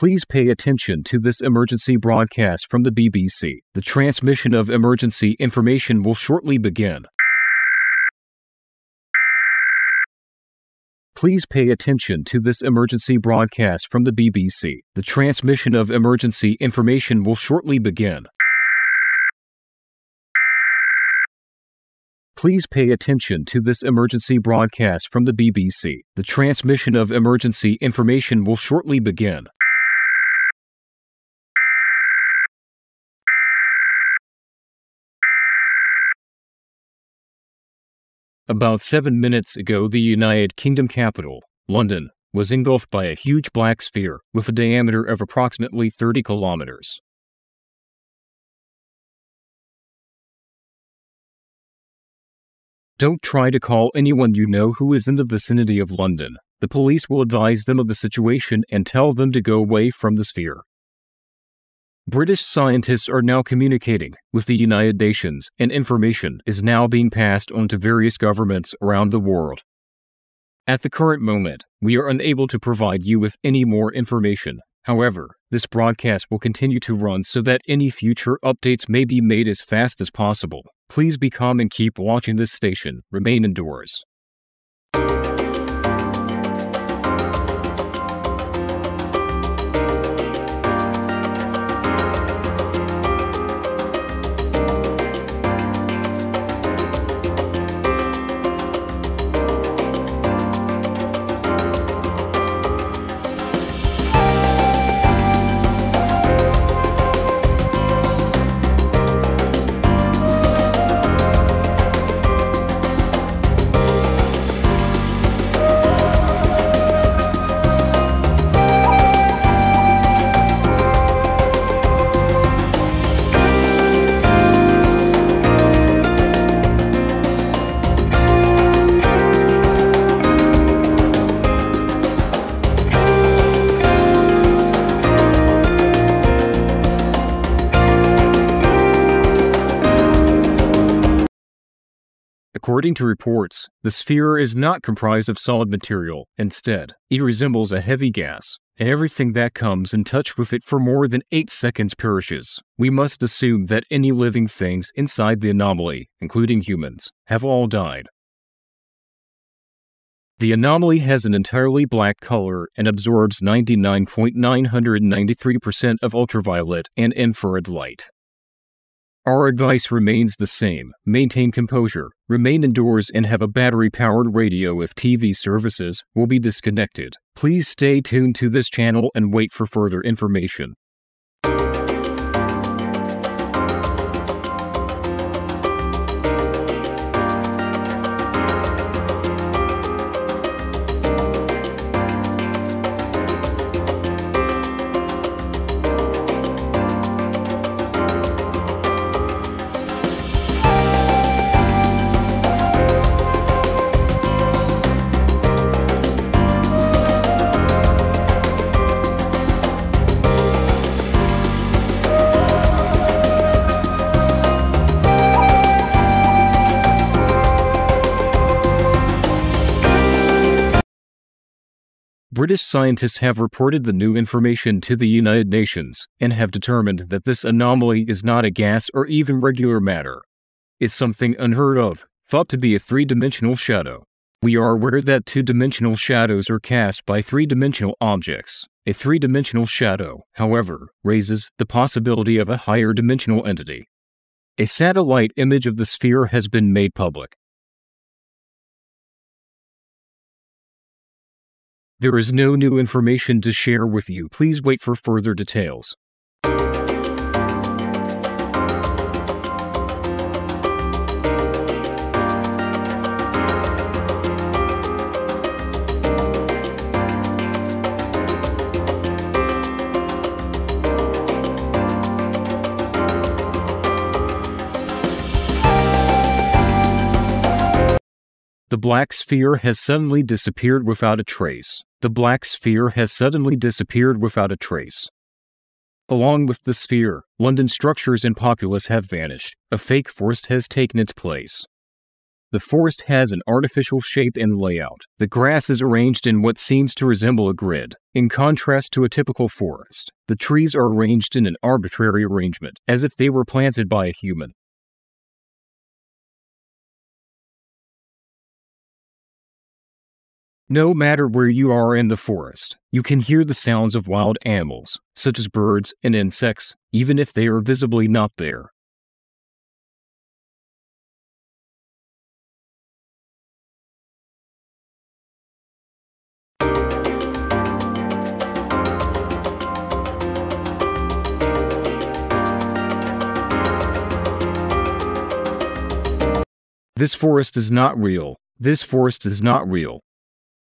Please pay attention to this emergency broadcast from the BBC. The transmission of emergency information will shortly begin. Please pay attention to this emergency broadcast from the BBC. The transmission of emergency information will shortly begin. Please pay attention to this emergency broadcast from the BBC. The transmission of emergency information will shortly begin. About 7 minutes ago, the United Kingdom capital, London, was engulfed by a huge black sphere with a diameter of approximately 30 kilometers. Don't try to call anyone you know who is in the vicinity of London. The police will advise them of the situation and tell them to go away from the sphere. British scientists are now communicating with the United Nations, and information is now being passed on to various governments around the world. At the current moment, we are unable to provide you with any more information. However, this broadcast will continue to run so that any future updates may be made as fast as possible. Please be calm and keep watching this station. Remain indoors. According to reports, the sphere is not comprised of solid material. Instead, it resembles a heavy gas, and everything that comes in touch with it for more than 8 seconds perishes. We must assume that any living things inside the anomaly, including humans, have all died. The anomaly has an entirely black color and absorbs 99.993% of ultraviolet and infrared light. Our advice remains the same. Maintain composure, remain indoors, and have a battery-powered radio if TV services will be disconnected. Please stay tuned to this channel and wait for further information. British scientists have reported the new information to the United Nations and have determined that this anomaly is not a gas or even regular matter. It's something unheard of, thought to be a three-dimensional shadow. We are aware that two-dimensional shadows are cast by three-dimensional objects. A three-dimensional shadow, however, raises the possibility of a higher dimensional entity. A satellite image of the sphere has been made public. There is no new information to share with you. Please wait for further details. The black sphere has suddenly disappeared without a trace. The black sphere has suddenly disappeared without a trace. Along with the sphere, London structures and populace have vanished. A fake forest has taken its place. The forest has an artificial shape and layout. The grass is arranged in what seems to resemble a grid. In contrast to a typical forest, the trees are arranged in an arbitrary arrangement, as if they were planted by a human. No matter where you are in the forest, you can hear the sounds of wild animals, such as birds and insects, even if they are visibly not there. This forest is not real. This forest is not real.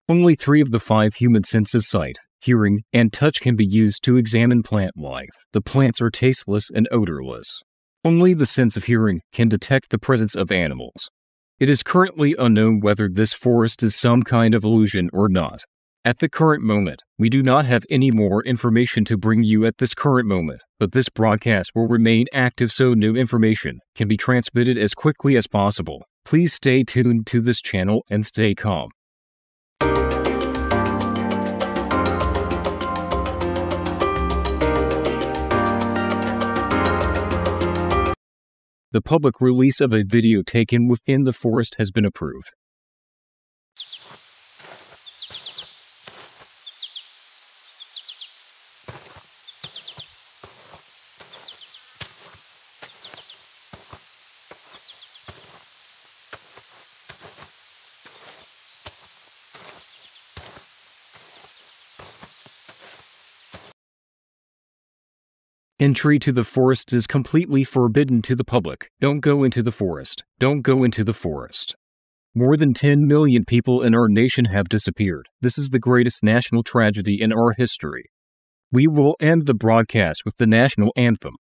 Only 3 of the 5 human senses, sight, hearing, and touch, can be used to examine plant life. The plants are tasteless and odorless. Only the sense of hearing can detect the presence of animals. It is currently unknown whether this forest is some kind of illusion or not. At the current moment, we do not have any more information to bring you at this current moment, but this broadcast will remain active so new information can be transmitted as quickly as possible. Please stay tuned to this channel and stay calm. The public release of a video taken within the forest has been approved. Entry to the forest is completely forbidden to the public. Don't go into the forest. Don't go into the forest. More than 10 million people in our nation have disappeared. This is the greatest national tragedy in our history. We will end the broadcast with the national anthem.